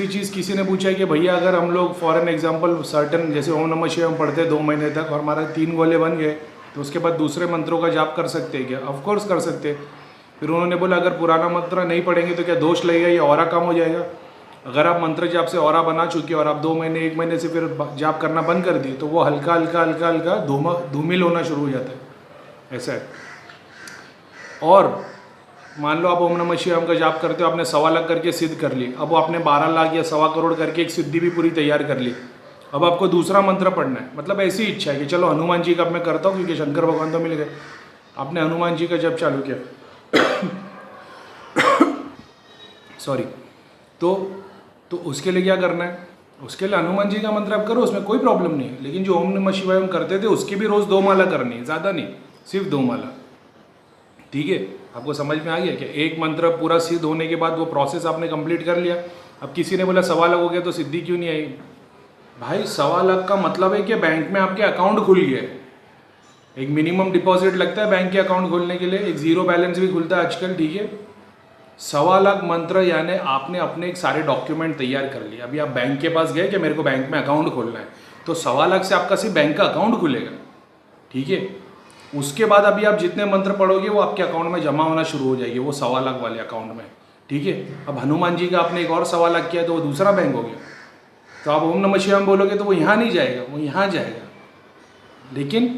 दूसरी चीज़ किसी ने पूछा है कि भैया अगर हम लोग फॉर एन एग्जांपल सर्टन जैसे ओम नमः शिवाय हम पढ़ते 2 महीने तक और हमारा 3 गोले बन गए तो उसके बाद दूसरे मंत्रों का जाप कर सकते हैं क्या? ऑफकोर्स कर सकते हैं। फिर उन्होंने बोला अगर पुराना मंत्र नहीं पढ़ेंगे तो क्या दोष लगेगा या ऑरा कम हो जाएगा? अगर आप मंत्र जाप से ऑरा बना चुके और आप 2 महीने 1 महीने से फिर जाप करना बंद कर दिए तो वो हल्का हल्का हल्का हल्का धूमिल होना शुरू हो जाता है, ऐसा है। और मान लो आप ओम नमः शिवाय का जाप करते हो, आपने 1.25 लाख करके सिद्ध कर ली, अब वो आपने 12 लाख या 1.25 करोड़ करके एक सिद्धि भी पूरी तैयार कर ली। अब आपको दूसरा मंत्र पढ़ना है, मतलब ऐसी इच्छा है कि चलो हनुमान जी का अब मैं करता हूँ क्योंकि शंकर भगवान तो मिल गए। आपने हनुमान जी का जप चालू किया सॉरी, तो उसके लिए क्या करना है? उसके लिए हनुमान जी का मंत्र आप करो, उसमें कोई प्रॉब्लम नहीं है। लेकिन जो ओम नमः शिवाय हम करते थे उसकी भी रोज़ 2 माला करनी है, ज़्यादा नहीं, सिर्फ 2 माला। ठीक है, आपको समझ में आ गया क्या? एक मंत्र पूरा सिद्ध होने के बाद वो प्रोसेस आपने कंप्लीट कर लिया। अब किसी ने बोला 1.25 लाख हो गया तो सिद्धि क्यों नहीं आई? भाई 1.25 लाख का मतलब है कि बैंक में आपके अकाउंट खुल गया है। एक मिनिमम डिपॉजिट लगता है बैंक के अकाउंट खोलने के लिए, एक जीरो बैलेंस भी खुलता है आजकल। ठीक है, 1.25 लाख मंत्र यानी आपने अपने एक सारे डॉक्यूमेंट तैयार कर लिए। अभी आप बैंक के पास गए कि मेरे को बैंक में अकाउंट खोलना है, तो 1.25 लाख से आपका सिर्फ बैंक का अकाउंट खुलेगा। ठीक है, उसके बाद अभी आप जितने मंत्र पढ़ोगे वो आपके अकाउंट में जमा होना शुरू हो जाएगी, वो 1.25 लाख वाले अकाउंट में। ठीक है, अब हनुमान जी का आपने एक और 1.25 लाख किया तो वो दूसरा बैंक हो गया। तो आप ओम नमः शिवाय बोलोगे तो वो यहाँ नहीं जाएगा, वो यहाँ जाएगा। लेकिन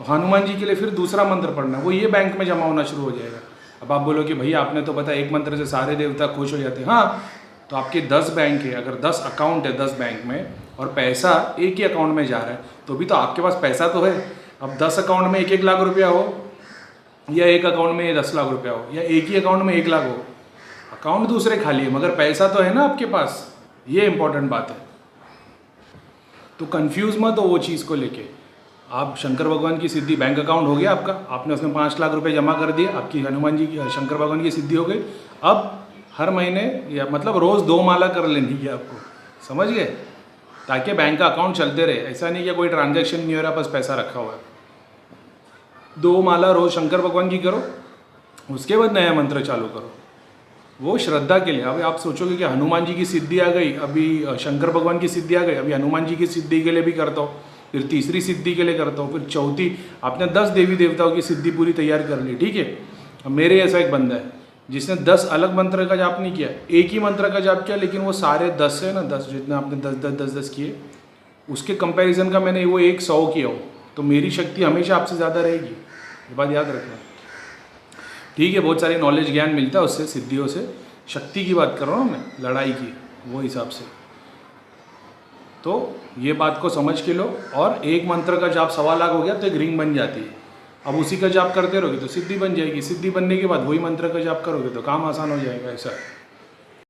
हनुमान जी के लिए फिर दूसरा मंत्र पढ़ना, वो ये बैंक में जमा होना शुरू हो जाएगा। अब आप बोलो कि भैया आपने तो पता एक मंत्र से सारे देवता खुश हो जाते हैं। हाँ, तो आपके 10 बैंक है, अगर 10 अकाउंट है 10 बैंक में और पैसा एक ही अकाउंट में जा रहा है तो भी तो आपके पास पैसा तो है। अब 10 अकाउंट में 1-1 लाख रुपया हो या एक अकाउंट में 10 लाख रुपया हो या एक ही अकाउंट में 1 लाख हो, अकाउंट दूसरे खाली है मगर पैसा तो है ना आपके पास। ये इंपॉर्टेंट बात है। तो कंफ्यूज मत हो वो चीज़ को लेके। आप शंकर भगवान की सिद्धि, बैंक अकाउंट हो गया आपका, आपने उसमें 5 लाख रुपए जमा कर दिए, आपकी हनुमान जी की शंकर भगवान की सिद्धि हो गई। अब हर महीने या मतलब रोज़ 2 माला कर लेनी है आपको, समझ गए? ताकि बैंक का अकाउंट चलते रहे। ऐसा नहीं कि कोई ट्रांजैक्शन नहीं हो रहा, बस पैसा रखा हुआ है। 2 माला रोज़ शंकर भगवान की करो, उसके बाद नया मंत्र चालू करो, वो श्रद्धा के लिए। अभी आप सोचोगे कि हनुमान जी की सिद्धि आ गई, अभी शंकर भगवान की सिद्धि आ गई, अभी हनुमान जी की सिद्धि के लिए भी करता हूँ, फिर तीसरी सिद्धि के लिए करता हूँ, फिर चौथी। आपने 10 देवी देवताओं की सिद्धि पूरी तैयार कर ली। ठीक है, अब मेरे ऐसा एक बंदा है जिसने 10 अलग मंत्र का जाप नहीं किया, एक ही मंत्र का जाप किया, लेकिन वो सारे 10 है ना, 10 जितने आपने 10 किए, उसके कंपैरिजन का मैंने वो 100 किया हो, तो मेरी शक्ति हमेशा आपसे ज़्यादा रहेगी। ये बात याद रखना। ठीक है, बहुत सारी नॉलेज ज्ञान मिलता है उससे, सिद्धियों से। शक्ति की बात कर रहा हूँ मैं, लड़ाई की, वो हिसाब से। तो ये बात को समझ के लो। और एक मंत्र का जाप 1.25 लाख हो गया तो एक रिंग बन जाती है। अब उसी का जाप करते रहोगे तो सिद्धि बन जाएगी। सिद्धि बनने के बाद वही मंत्र का जाप करोगे तो काम आसान हो जाएगा। ऐसा है।